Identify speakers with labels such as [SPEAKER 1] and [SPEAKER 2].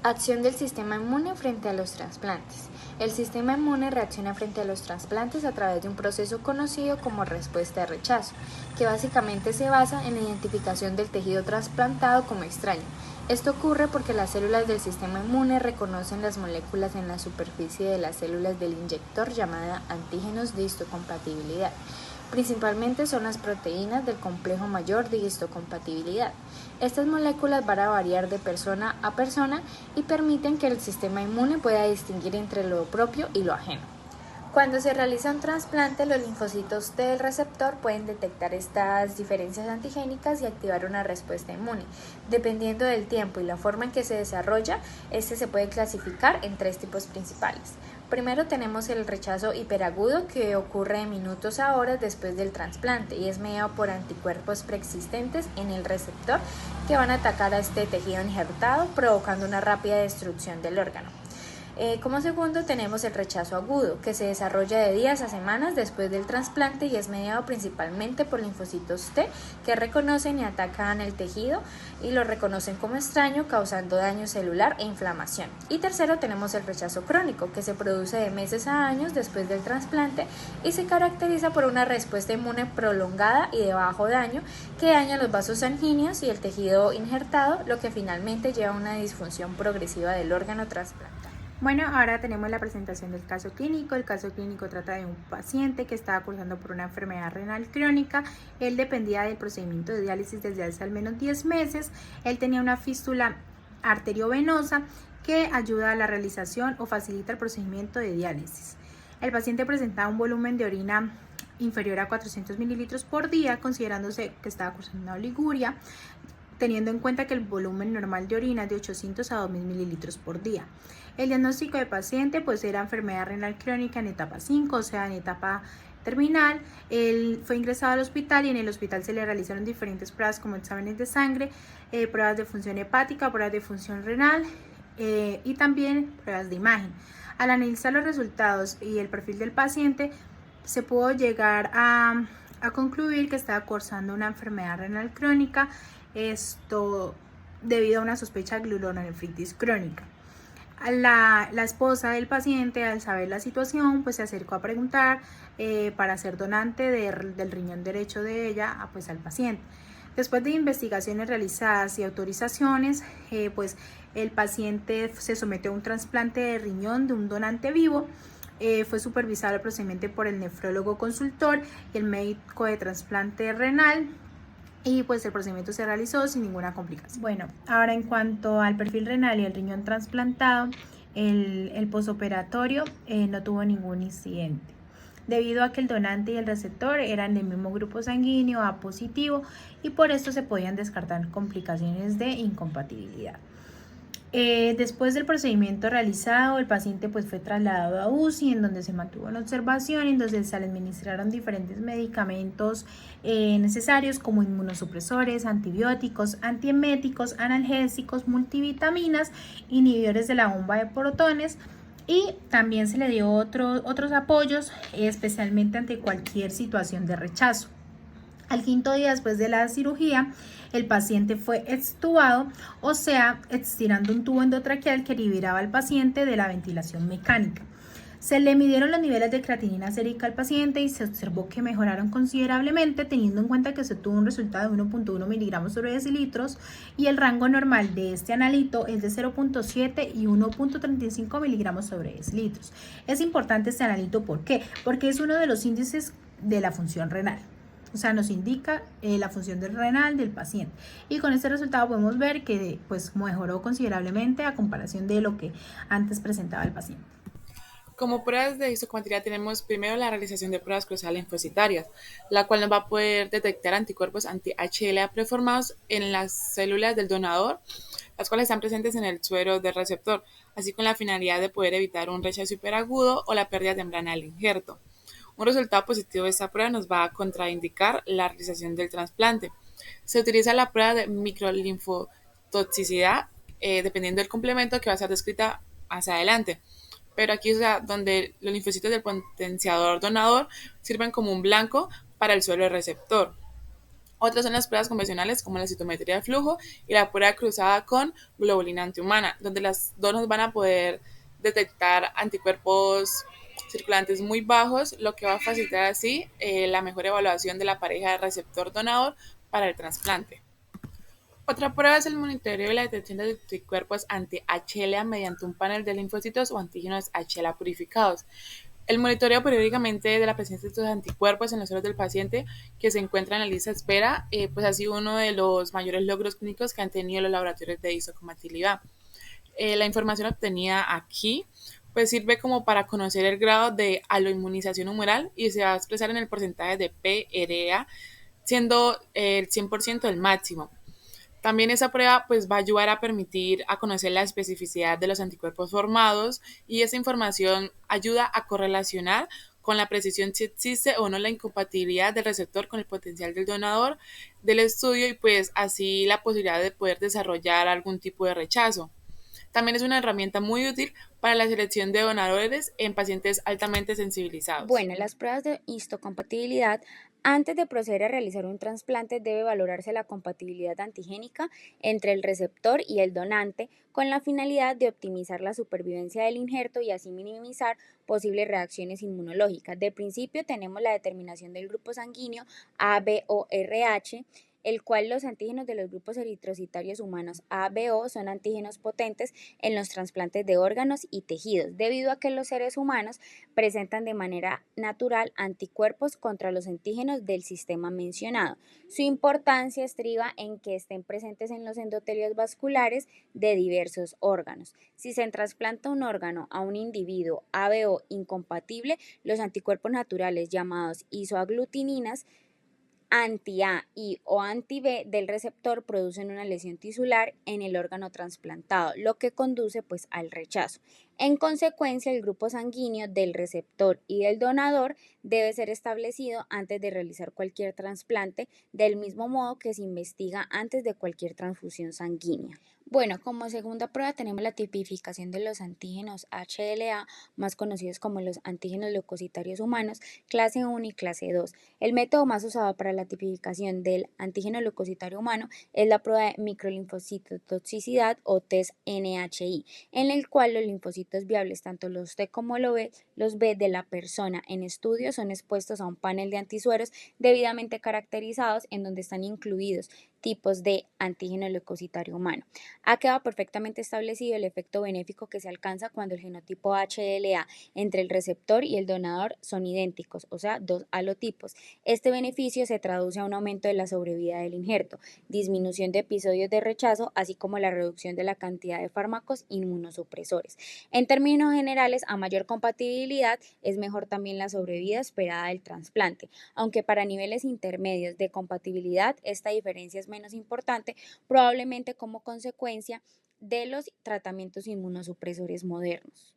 [SPEAKER 1] Acción del sistema inmune frente a los trasplantes. El sistema inmune reacciona frente a los trasplantes a través de un proceso conocido como respuesta de rechazo, que básicamente se basa en la identificación del tejido trasplantado como extraño. Esto ocurre porque las células del sistema inmune reconocen las moléculas en la superficie de las células del inyector llamadas antígenos de histocompatibilidad. Principalmente son las proteínas del complejo mayor de histocompatibilidad. Estas moléculas van a variar de persona a persona y permiten que el sistema inmune pueda distinguir entre lo propio y lo ajeno. Cuando se realiza un trasplante, los linfocitos T del receptor pueden detectar estas diferencias antigénicas y activar una respuesta inmune. Dependiendo del tiempo y la forma en que se desarrolla, este se puede clasificar en 3 tipos principales. Primero tenemos el rechazo hiperagudo, que ocurre de minutos a horas después del trasplante y es mediado por anticuerpos preexistentes en el receptor que van a atacar a este tejido injertado, provocando una rápida destrucción del órgano. Como segundo tenemos el rechazo agudo, que se desarrolla de días a semanas después del trasplante y es mediado principalmente por linfocitos T, que reconocen y atacan el tejido y lo reconocen como extraño, causando daño celular e inflamación. Y tercero tenemos el rechazo crónico, que se produce de meses a años después del trasplante y se caracteriza por una respuesta inmune prolongada y de bajo daño, que daña los vasos sanguíneos y el tejido injertado, lo que finalmente lleva a una disfunción progresiva del órgano trasplantado.
[SPEAKER 2] Bueno, ahora tenemos la presentación del caso clínico. El caso clínico trata de un paciente que estaba cursando por una enfermedad renal crónica. Él dependía del procedimiento de diálisis desde hace al menos 10 meses. Él tenía una fístula arteriovenosa que ayuda a la realización o facilita el procedimiento de diálisis. El paciente presentaba un volumen de orina inferior a 400 mililitros por día, considerándose que estaba cursando una oliguria, teniendo en cuenta que el volumen normal de orina es de 800 a 2000 mililitros por día. El diagnóstico de paciente pues era enfermedad renal crónica en etapa 5, o sea, en etapa terminal. Él fue ingresado al hospital y en el hospital se le realizaron diferentes pruebas como exámenes de sangre, pruebas de función hepática, pruebas de función renal y también pruebas de imagen. Al analizar los resultados y el perfil del paciente, se pudo llegar a concluir que estaba cursando una enfermedad renal crónica, esto debido a una sospecha de glomerulonefritis crónica. La esposa del paciente, al saber la situación, pues se acercó a preguntar para ser donante del riñón derecho de ella pues al paciente. Después de investigaciones realizadas y autorizaciones, pues el paciente se sometió a un trasplante de riñón de un donante vivo. Fue supervisado el procedimiento por el nefrólogo consultor y el médico de trasplante renal, y pues el procedimiento se realizó sin ninguna complicación. Bueno, ahora en cuanto al perfil renal y el riñón trasplantado, el posoperatorio no tuvo ningún incidente, debido a que el donante y el receptor eran del mismo grupo sanguíneo A positivo y por esto se podían descartar complicaciones de incompatibilidad. Después del procedimiento realizado, el paciente pues fue trasladado a UCI, en donde se mantuvo en observación, en donde se le administraron diferentes medicamentos necesarios como inmunosupresores, antibióticos, antieméticos, analgésicos, multivitaminas, inhibidores de la bomba de protones, y también se le dio otros apoyos, especialmente ante cualquier situación de rechazo. Al quinto día después de la cirugía, el paciente fue extubado, o sea, estirando un tubo endotraqueal que liberaba al paciente de la ventilación mecánica. Se le midieron los niveles de creatinina sérica al paciente y se observó que mejoraron considerablemente, teniendo en cuenta que se tuvo un resultado de 1.1 miligramos sobre decilitros y el rango normal de este analito es de 0.7 y 1.35 miligramos sobre decilitros. Es importante este analito, ¿por qué? Porque es uno de los índices de la función renal. O sea, nos indica la función del renal del paciente. Y con este resultado podemos ver que pues mejoró considerablemente a comparación de lo que antes presentaba el paciente.
[SPEAKER 3] Como pruebas de histocompatibilidad tenemos primero la realización de pruebas cruciales linfocitarias, la cual nos va a poder detectar anticuerpos anti-HLA preformados en las células del donador, las cuales están presentes en el suero del receptor, así con la finalidad de poder evitar un rechazo hiperagudo o la pérdida temprana del injerto. Un resultado positivo de esta prueba nos va a contraindicar la realización del trasplante. Se utiliza la prueba de microlinfotoxicidad, dependiendo del complemento que va a ser descrita hacia adelante. Pero aquí es donde los linfocitos del potenciador donador sirven como un blanco para el suelo receptor. Otras son las pruebas convencionales como la citometría de flujo y la prueba cruzada con globulina antihumana, donde las dos nos van a poder detectar anticuerpos circulantes muy bajos, lo que va a facilitar así la mejor evaluación de la pareja de receptor-donador para el trasplante. Otra prueba es el monitoreo y la detección de anticuerpos anti-HLA mediante un panel de linfocitos o antígenos HLA purificados. El monitoreo periódicamente de la presencia de estos anticuerpos en los suelos del paciente que se encuentra en la lista de espera, pues ha sido uno de los mayores logros clínicos que han tenido los laboratorios de histocompatibilidad. La información obtenida aquí pues sirve como para conocer el grado de aloinmunización humoral y se va a expresar en el porcentaje de PRA, siendo el 100% el máximo. También esa prueba pues va a ayudar a permitir a conocer la especificidad de los anticuerpos formados y esa información ayuda a correlacionar con la precisión si existe o no la incompatibilidad del receptor con el potencial del donador del estudio y pues así la posibilidad de poder desarrollar algún tipo de rechazo. También es una herramienta muy útil para la selección de donadores en pacientes altamente sensibilizados.
[SPEAKER 1] Bueno, las pruebas de histocompatibilidad, antes de proceder a realizar un trasplante, debe valorarse la compatibilidad antigénica entre el receptor y el donante con la finalidad de optimizar la supervivencia del injerto y así minimizar posibles reacciones inmunológicas. De principio tenemos la determinación del grupo sanguíneo ABO-RH, el cual los antígenos de los grupos eritrocitarios humanos ABO son antígenos potentes en los trasplantes de órganos y tejidos, debido a que los seres humanos presentan de manera natural anticuerpos contra los antígenos del sistema mencionado. Su importancia estriba en que estén presentes en los endotelios vasculares de diversos órganos. Si se trasplanta un órgano a un individuo ABO incompatible, los anticuerpos naturales llamados isoaglutininas anti-A y o anti-B del receptor producen una lesión tisular en el órgano trasplantado, lo que conduce pues al rechazo. En consecuencia, el grupo sanguíneo del receptor y del donador debe ser establecido antes de realizar cualquier trasplante, del mismo modo que se investiga antes de cualquier transfusión sanguínea. Bueno, como segunda prueba tenemos la tipificación de los antígenos HLA, más conocidos como los antígenos leucocitarios humanos, clase 1 y clase 2. El método más usado para la tipificación del antígeno leucocitario humano es la prueba de microlinfocitotoxicidad o test NHI, en el cual los linfocitos viables, tanto los T como los B de la persona en estudio, son expuestos a un panel de antisueros debidamente caracterizados en donde están incluidos tipos de antígeno leucocitario humano. Ha quedado perfectamente establecido el efecto benéfico que se alcanza cuando el genotipo HLA entre el receptor y el donador son idénticos, o sea, dos halotipos. Este beneficio se traduce a un aumento de la sobrevida del injerto, disminución de episodios de rechazo, así como la reducción de la cantidad de fármacos inmunosupresores. En términos generales, a mayor compatibilidad es mejor también la sobrevida esperada del trasplante, aunque para niveles intermedios de compatibilidad esta diferencia es menos importante, probablemente como consecuencia de los tratamientos inmunosupresores modernos.